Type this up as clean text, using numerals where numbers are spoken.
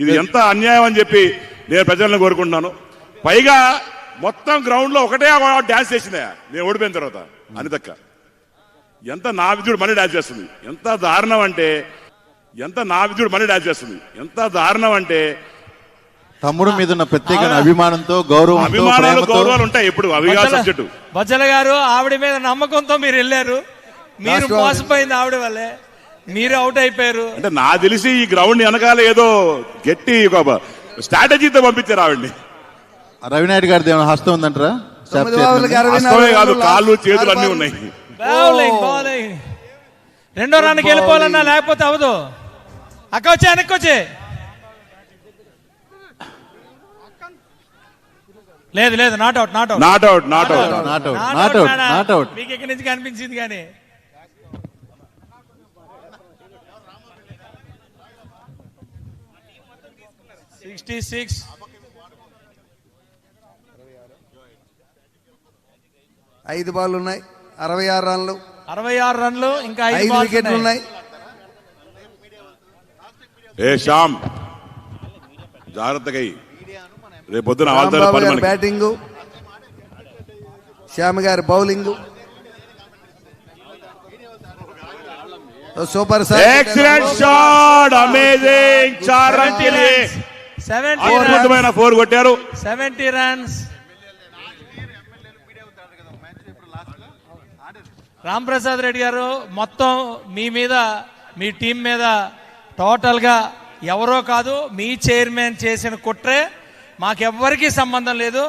ఇది ఎంత అన్యాయం అని చెప్పి నేను ప్రజలను కోరుకుంటున్నాను. పైగా మొత్తం గ్రౌండ్ లో ఒకటే డాన్స్ చేసిందా నేను ఓడిపోయిన తర్వాత అనితక్క. ఎంత నా విద్యుడు మళ్ళీ డాన్స్ చేస్తుంది. ఎంత దారుణం అంటే తమ్ముడు మీద ఉన్న ప్రత్యేక అభిమానంతో గౌరవాలు ఉంటాయి. ఎప్పుడు అవిగా సబ్జెక్టు. బజ్జల గారు ఆవిడ మీద నమ్మకంతో మీరు వెళ్ళారు, మీరు మోసపోయింది ఆవిడ వల్లే, మీరు అవుట్ అయిపోయారు. అంటే నా తెలిసి ఈ గ్రౌండ్ వెనకాల ఏదో గట్టి స్ట్రాటజీతో పంపించారు ఆవిడ్ని. రవినాయుడు గారిది ఏమైనా హస్తం ఉందంటారా? కాదు, కాళ్ళు చేతులు అన్ని ఉన్నాయి. రెండో రన్కి వెళ్ళిపోవాలన్నా లేకపోతే అవదు. అక్క వచ్చే వెనక్కి వచ్చే లేదు లేదు, నాట్ అవుట్. మీకు ఎక్కడి నుంచి కనిపించింది కానీ. ఐదు బాల్ ఉన్నాయి, 66 రన్లు, ఇంకా 5 వికెట్లు ఉన్నాయి. ఏ శ్యామ్ జాగ్రత్తగా రేపు పొద్దున బ్యాటింగ్, శ్యామ్ గారి bowling super. Excellent shot, amazing. 4 run के लिए 4 కొట్టారు. 70 రన్స్. రాంప్రసాద్ రెడ్డి గారు మొత్తం మీ మీద, మీ టీం మీద టోటల్ గా ఎవరో కాదు, మీ చైర్మన్ చేసిన కుట్రే, మాకెవ్వరికీ సంబంధం లేదు.